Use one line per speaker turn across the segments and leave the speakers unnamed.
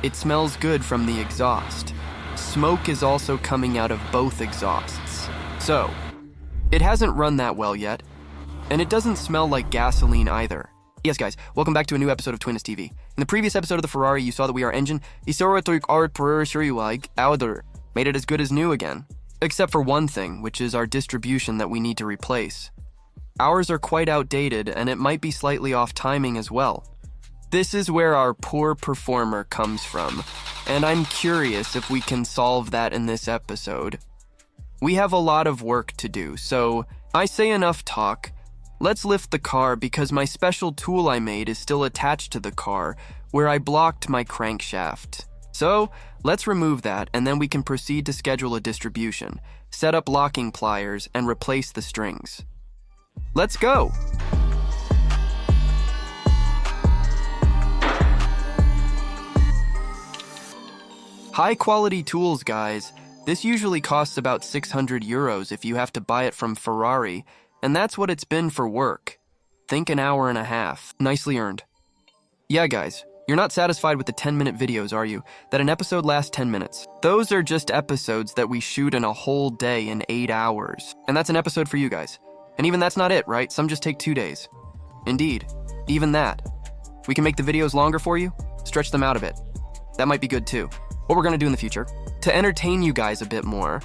It smells good from the exhaust. Smoke is also coming out of both exhausts. So, it hasn't run that well yet, and it doesn't smell like gasoline either. Yes, guys, welcome back to a new episode of Twinus TV. In the previous episode of the Ferrari, you saw that our engine made it as good as new again. Except for one thing, which is our distribution that we need to replace. Ours are quite outdated, and it might be slightly off timing as well. This is where our poor performer comes from, and I'm curious if we can solve that in this episode. We have a lot of work to do, so I say enough talk. Let's lift the car because my special tool I made is still attached to the car, where I blocked my crankshaft. So, let's remove that, and then we can proceed to schedule a distribution, set up locking pliers, and replace the strings. Let's go! High-quality tools, guys. This usually costs about 600 euros if you have to buy it from Ferrari, and that's what it's been for work. Think an hour and a half. Nicely earned. Yeah, guys. You're not satisfied with the 10-minute videos, are you? That an episode lasts 10 minutes. Those are just episodes that we shoot in a whole day in 8 hours. And that's an episode for you guys. And even that's not it, right? Some just take 2 days. Indeed, even that. We can make the videos longer for you, stretch them out a bit. That might be good too. What we're gonna do in the future, to entertain you guys a bit more,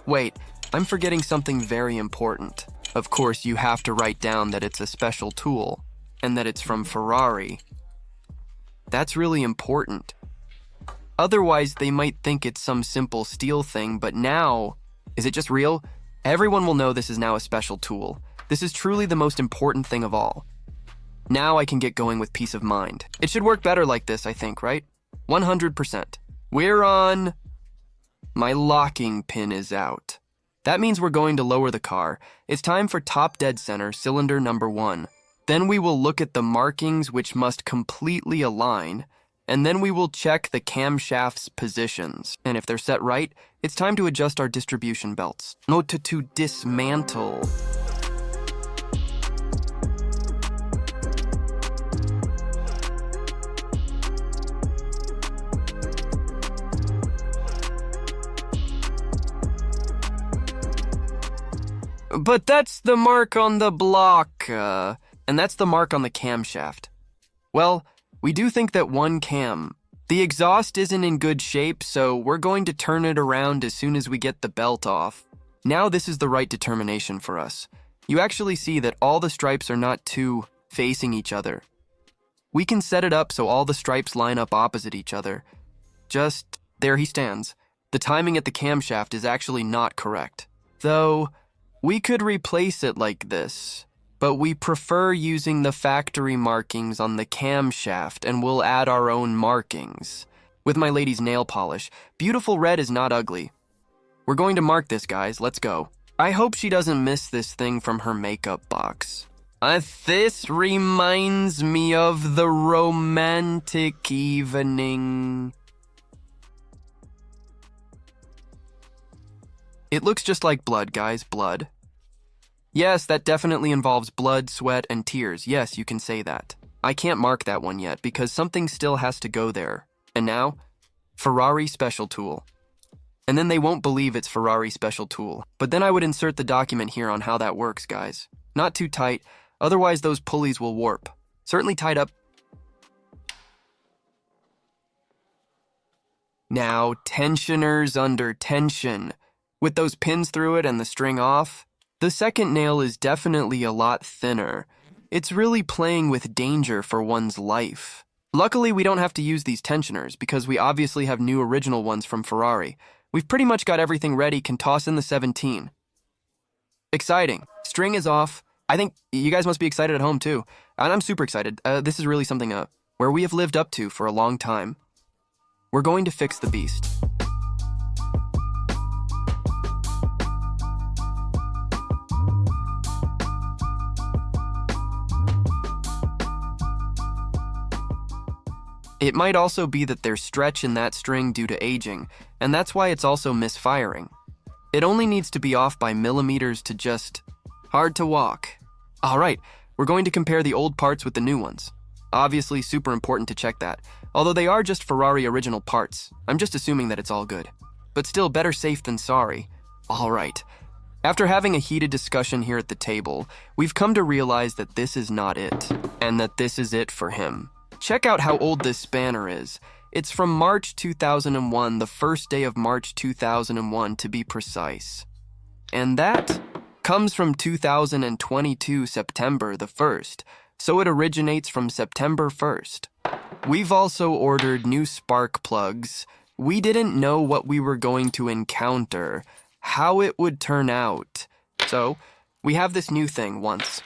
Wait, I'm forgetting something very important. Of course, you have to write down that it's a special tool, and that it's from Ferrari. That's really important. Otherwise, they might think it's some simple steel thing, but now, is it just real? Everyone will know this is now a special tool. This is truly the most important thing of all. Now I can get going with peace of mind. It should work better like this, I think, right? 100%. We're on... My locking pin is out. That means we're going to lower the car. It's time for top dead center, cylinder number 1. Then we will look at the markings which must completely align, and then we will check the camshaft's positions. And if they're set right, it's time to adjust our distribution belts. Note to dismantle. But that's the mark on the block, and that's the mark on the camshaft. Well, we do think that the exhaust isn't in good shape, so we're going to turn it around as soon as we get the belt off. Now this is the right determination for us. You actually see that all the stripes are not too facing each other. We can set it up so all the stripes line up opposite each other. Just, there he stands. The timing at the camshaft is actually not correct. Though... we could replace it like this, but we prefer using the factory markings on the camshaft and we'll add our own markings. With my lady's nail polish, beautiful red is not ugly. We're going to mark this, guys. Let's go. I hope she doesn't miss this thing from her makeup box. This reminds me of the romantic evening. It looks just like blood, guys, blood. Yes, that definitely involves blood, sweat, and tears. Yes, you can say that. I can't mark that one yet because something still has to go there. And now, Ferrari special tool. And then they won't believe it's Ferrari special tool. But then I would insert the document here on how that works, guys. Not too tight, otherwise those pulleys will warp. Certainly tied up. Now, tensioners under tension. With those pins through it and the string off, the second nail is definitely a lot thinner. It's really playing with danger for one's life. Luckily, we don't have to use these tensioners because we obviously have new original ones from Ferrari. We've pretty much got everything ready, can toss in the 17. Exciting. String is off. I think you guys must be excited at home too. And I'm super excited. This is really something where we have lived up to for a long time. We're going to fix the beast. It might also be that there's stretch in that string due to aging, and that's why it's also misfiring. It only needs to be off by millimeters to just hard to walk. All right, we're going to compare the old parts with the new ones. Obviously, super important to check that. Although they are just Ferrari original parts, I'm just assuming that it's all good. But still, better safe than sorry. All right. After having a heated discussion here at the table, we've come to realize that this is not it, and that this is it for him. Check out how old this spanner is. It's from March 2001, the first day of March 2001 to be precise. And that comes from 2022 September the 1st, so it originates from September 1st. We've also ordered new spark plugs. We didn't know what we were going to encounter, how it would turn out. So, we have this new thing once.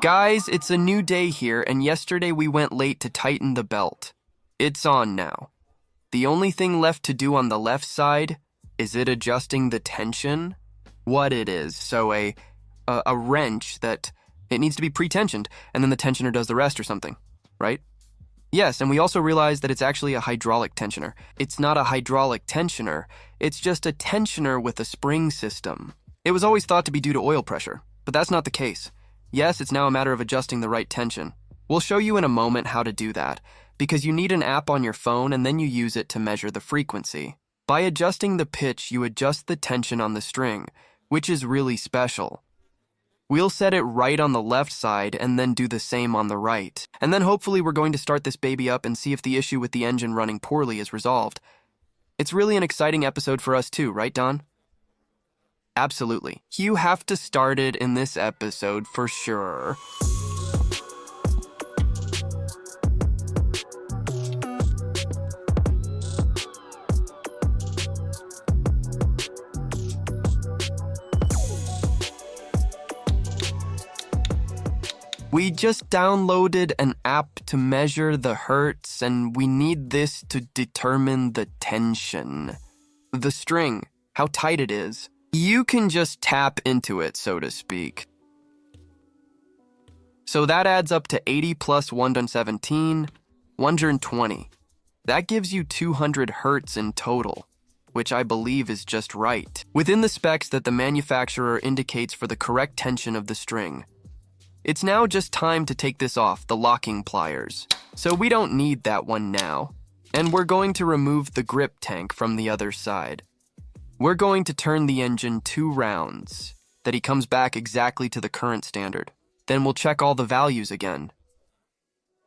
Guys, it's a new day here, and yesterday we went late to tighten the belt. It's on now. The only thing left to do on the left side is it adjusting the tension? What it is, so a wrench that it needs to be pre-tensioned, and then the tensioner does the rest or something, right? Yes, and we also realized that it's actually a hydraulic tensioner. It's not a hydraulic tensioner, it's just a tensioner with a spring system. It was always thought to be due to oil pressure, but that's not the case. Yes, it's now a matter of adjusting the right tension. We'll show you in a moment how to do that, because you need an app on your phone and then you use it to measure the frequency. By adjusting the pitch, you adjust the tension on the string, which is really special. We'll set it right on the left side and then do the same on the right. And then hopefully we're going to start this baby up and see if the issue with the engine running poorly is resolved. It's really an exciting episode for us too, right, Don? Absolutely. You have to start it in this episode for sure. We just downloaded an app to measure the hertz, and we need this to determine the tension. The string, how tight it is. You can just tap into it, so to speak. So that adds up to 80 plus 117, 120. That gives you 200 hertz in total, which I believe is just right, within the specs that the manufacturer indicates for the correct tension of the string. It's now just time to take this off, the locking pliers. So we don't need that one now. And we're going to remove the grip tank from the other side. We're going to turn the engine 2 rounds, that he comes back exactly to the current standard. Then we'll check all the values again.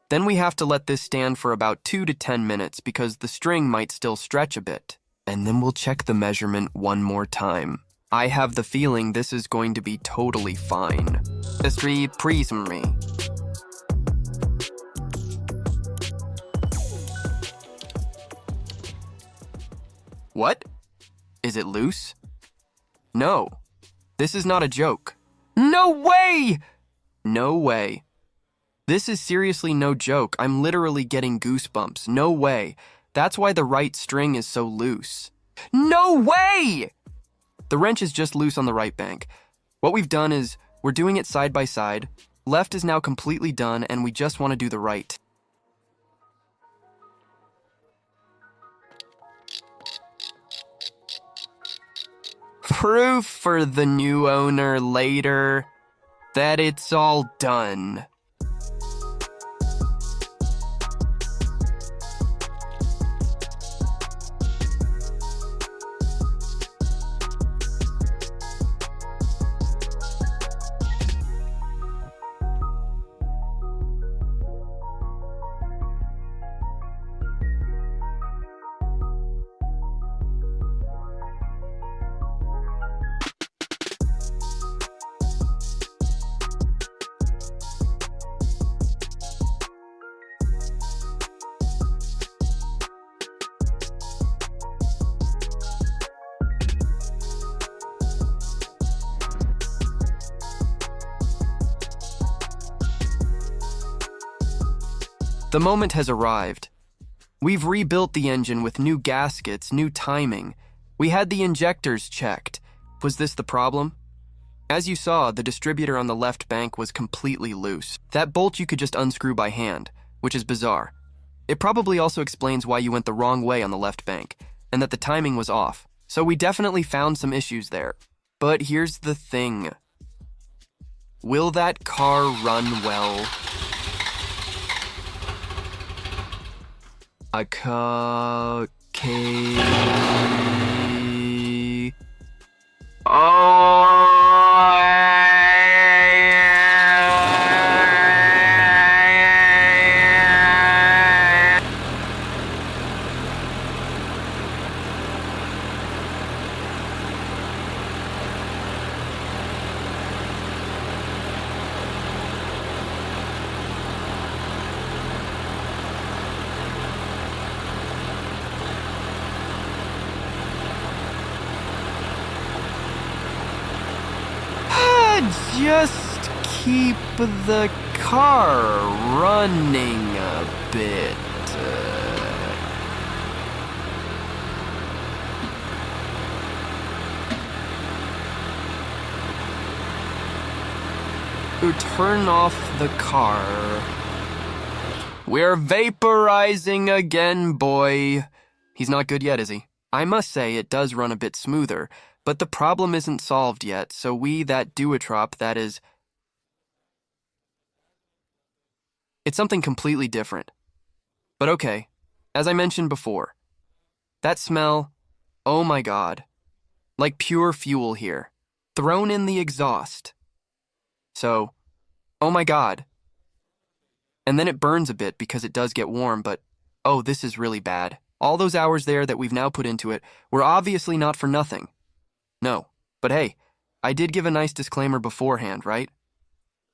Then we have to let this stand for about 2 to 10 minutes because the string might still stretch a bit. And then we'll check the measurement one more time. I have the feeling this is going to be totally fine. Please me. What? Is it loose? No. This is not a joke. No way! No way. This is seriously no joke. I'm literally getting goosebumps. No way. That's why the right string is so loose. No way! The wrench is just loose on the right bank. What we've done is, we're doing it side by side. Left is now completely done, and we just want to do the right. Proof for the new owner later that it's all done. The moment has arrived. We've rebuilt the engine with new gaskets, new timing. We had the injectors checked. Was this the problem? As you saw, the distributor on the left bank was completely loose. That bolt you could just unscrew by hand, which is bizarre. It probably also explains why you went the wrong way on the left bank, and that the timing was off. So we definitely found some issues there. But here's the thing. Will that car run well? Just keep the car running a bit. Turn off the car. We're vaporizing again, boy. He's not good yet, is he? I must say it does run a bit smoother, but the problem isn't solved yet, so that duotrop, that is... It's something completely different. But okay, as I mentioned before, that smell, oh my god, like pure fuel here, thrown in the exhaust. So, oh my god. And then it burns a bit because it does get warm, but oh, this is really bad. All those hours there that we've now put into it were obviously not for nothing. No, but hey, I did give a nice disclaimer beforehand, right?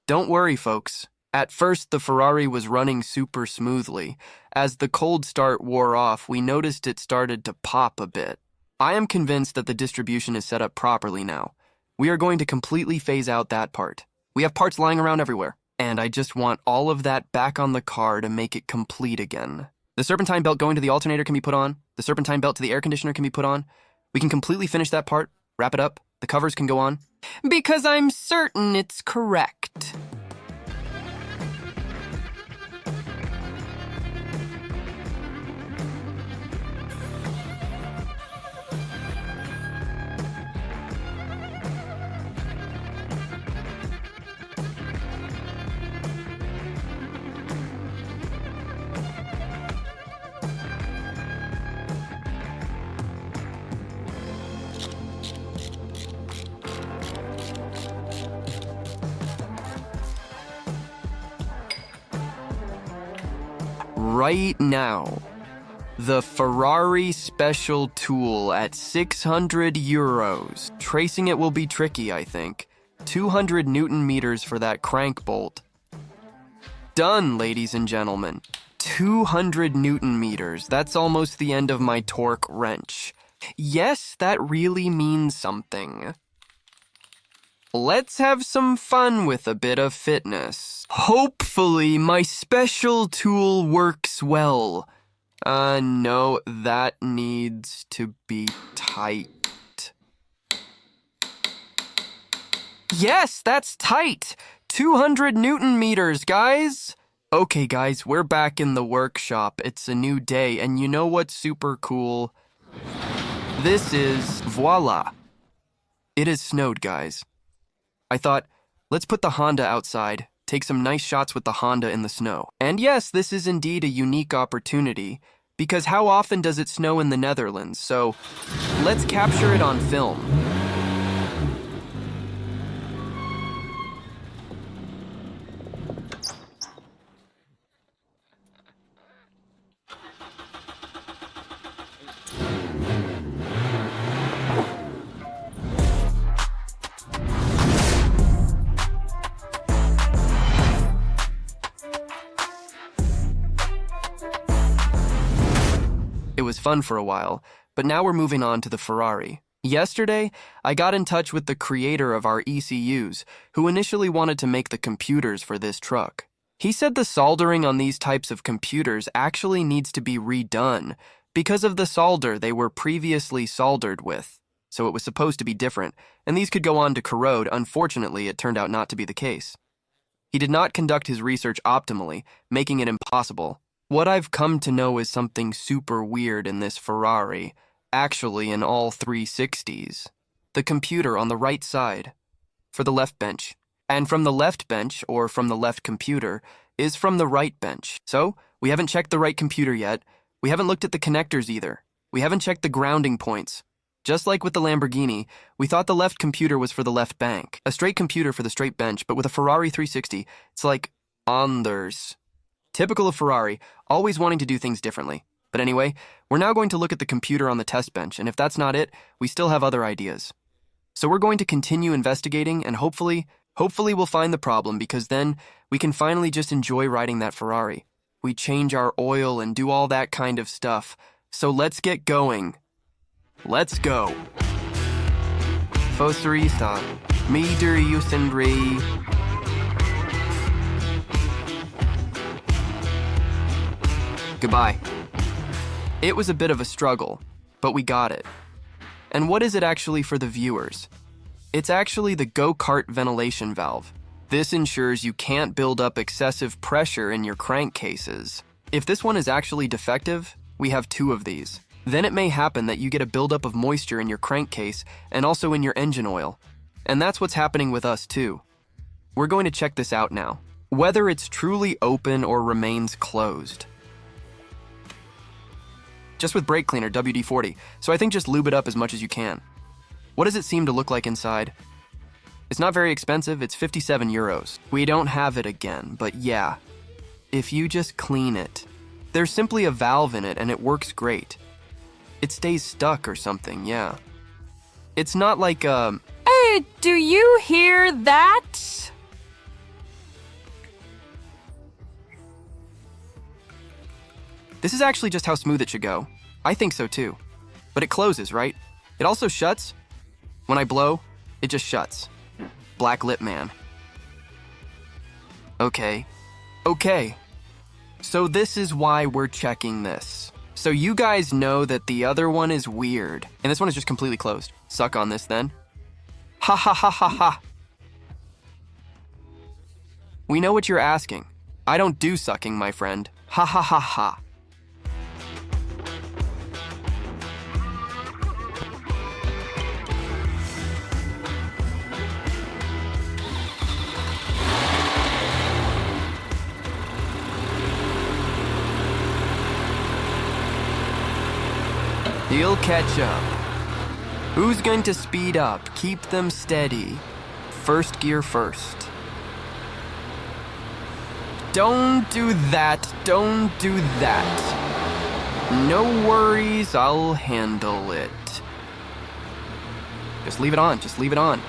Don't worry, folks. At first, the Ferrari was running super smoothly. As the cold start wore off, we noticed it started to pop a bit. I am convinced that the distribution is set up properly now. We are going to completely phase out that part. We have parts lying around everywhere, and I just want all of that back on the car to make it complete again. The serpentine belt going to the alternator can be put on. The serpentine belt to the air conditioner can be put on. We can completely finish that part, wrap it up, the covers can go on. Because I'm certain it's correct. Right now, the Ferrari special tool at 600 euros. Tracing it will be tricky, I think. 200 Newton meters for that crank bolt. Done, ladies and gentlemen. 200 Newton meters. That's almost the end of my torque wrench. Yes, that really means something. Let's have some fun with a bit of fitness. Hopefully, my special tool works well. No, that needs to be tight. Yes, that's tight. 200 Newton meters, guys. Okay, guys, we're back in the workshop. It's a new day, and you know what's super cool? This is voila. It has snowed, guys. I thought, let's put the Honda outside, take some nice shots with the Honda in the snow. And yes, this is indeed a unique opportunity, because how often does it snow in the Netherlands? So let's capture it on film. It was fun for a while, but now we're moving on to the Ferrari. Yesterday, I got in touch with the creator of our ECUs, who initially wanted to make the computers for this truck. He said the soldering on these types of computers actually needs to be redone because of the solder they were previously soldered with. So it was supposed to be different, and these could go on to corrode. Unfortunately, it turned out not to be the case. He did not conduct his research optimally, making it impossible. What I've come to know is something super weird in this Ferrari, actually in all 360s. The computer on the right side, for the left bench, and from the left bench, or from the left computer, is from the right bench. So, we haven't checked the right computer yet. We haven't looked at the connectors either. We haven't checked the grounding points. Just like with the Lamborghini, we thought the left computer was for the left bank, a straight computer for the straight bench, but with a Ferrari 360, it's like anders. Typical of Ferrari, always wanting to do things differently. But anyway, we're now going to look at the computer on the test bench, and if that's not it, we still have other ideas. So we're going to continue investigating, and hopefully we'll find the problem, because then we can finally just enjoy riding that Ferrari. We change our oil and do all that kind of stuff. So let's get going. Let's go. Fosserista, Meter Yusendri. Goodbye. It was a bit of a struggle, but we got it. And what is it actually for the viewers? It's actually the go-kart ventilation valve. This ensures you can't build up excessive pressure in your crankcases. If this one is actually defective, we have two of these. Then it may happen that you get a buildup of moisture in your crankcase and also in your engine oil. And that's what's happening with us too. We're going to check this out now, whether it's truly open or remains closed. Just with brake cleaner, WD-40, so I think just lube it up as much as you can. What does it seem to look like inside? It's not very expensive, it's 57 euros. We don't have it again, but yeah, if you just clean it. There's simply a valve in it and it works great. It stays stuck or something, yeah. It's not like
Hey, do you hear that?
This is actually just how smooth it should go. I think so too. But it closes, right? It also shuts. When I blow, it just shuts. Black lip man. Okay. So this is why we're checking this. So you guys know that the other one is weird. And this one is just completely closed. Suck on this then. Ha ha ha ha ha. We know what you're asking. I don't do sucking, my friend. Ha ha ha ha. He'll catch up. Who's going to speed up? Keep them steady. First gear first. Don't do that. Don't do that. No worries, I'll handle it. Just leave it on. Just leave it on.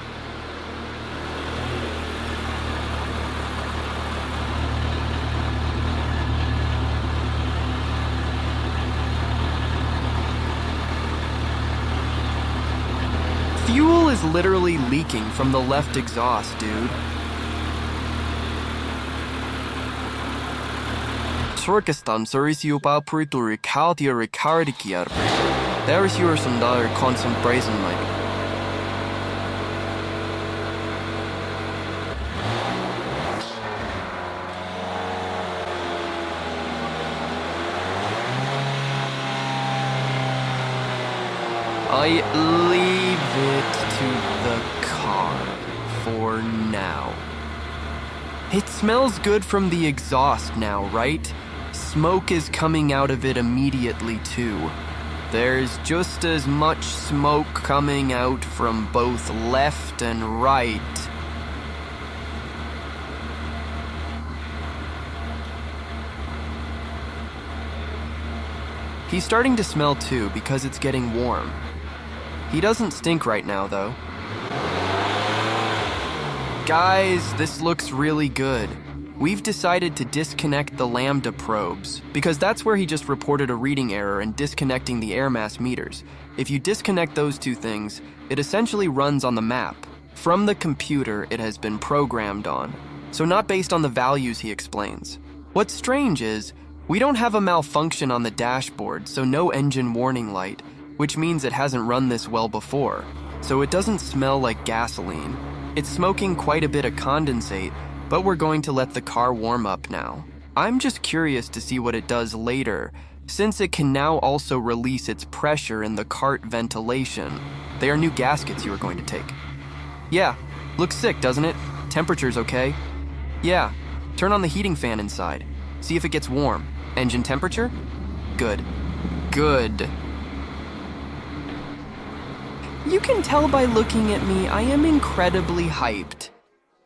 Fuel is literally leaking from the left exhaust, dude. Turkistan Surisiupa Prituri Kautia Ricardikiar. There is your sundar constant brazen like. I leave it to the car for now. It smells good from the exhaust now, right? Smoke is coming out of it immediately too. There's just as much smoke coming out from both left and right. He's starting to smell too because it's getting warm. He doesn't stink right now, though. Guys, this looks really good. We've decided to disconnect the lambda probes, because that's where he just reported a reading error in disconnecting the air mass meters. If you disconnect those two things, it essentially runs on the map. From the computer it has been programmed on. so not based on the values he explains. What's strange is, we don't have a malfunction on the dashboard, so no engine warning light, which means it hasn't run this well before, so it doesn't smell like gasoline. It's smoking quite a bit of condensate, but we're going to let the car warm up now. I'm just curious to see what it does later, since it can now also release its pressure in the cart ventilation. They are new gaskets you are going to take. Yeah, looks sick, doesn't it? Temperature's okay. Yeah, turn on the heating fan inside. See if it gets warm. Engine temperature? Good. Good. You can tell by looking at me, I am incredibly hyped.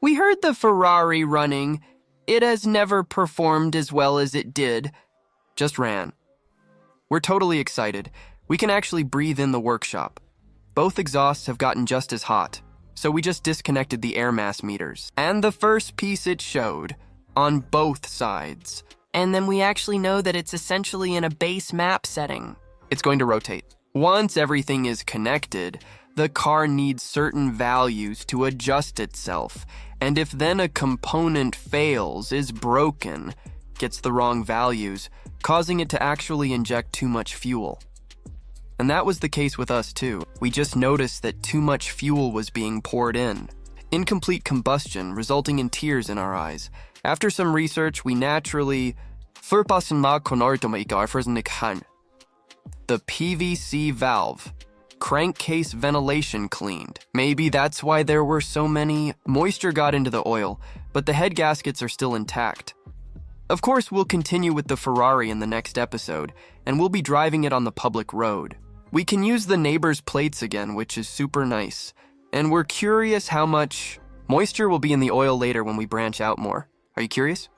We heard the Ferrari running. It has never performed as well as it did. Just ran. We're totally excited. We can actually breathe in the workshop. Both exhausts have gotten just as hot, so we just disconnected the air mass meters. And the first piece it showed, on both sides. And then we actually know that it's essentially in a base map setting. It's going to rotate. Once everything is connected, the car needs certain values to adjust itself, and if then a component fails, is broken, gets the wrong values, causing it to actually inject too much fuel. And that was the case with us too. We just noticed that too much fuel was being poured in. Incomplete combustion, resulting in tears in our eyes. After some research, we naturally the PVC valve, crankcase ventilation cleaned. Maybe that's why there were so many. Moisture got into the oil, but the head gaskets are still intact. Of course, we'll continue with the Ferrari in the next episode, and we'll be driving it on the public road. We can use the neighbor's plates again, which is super nice. And we're curious how much moisture will be in the oil later when we branch out more. Are you curious?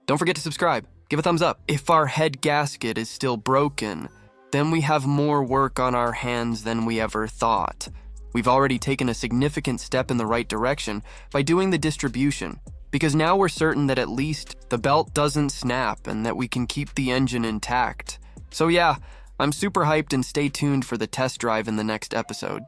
Don't forget to subscribe. Give a thumbs up. If our head gasket is still broken, then we have more work on our hands than we ever thought. We've already taken a significant step in the right direction by doing the distribution, because now we're certain that at least the belt doesn't snap and that we can keep the engine intact. So yeah, I'm super hyped and stay tuned for the test drive in the next episode.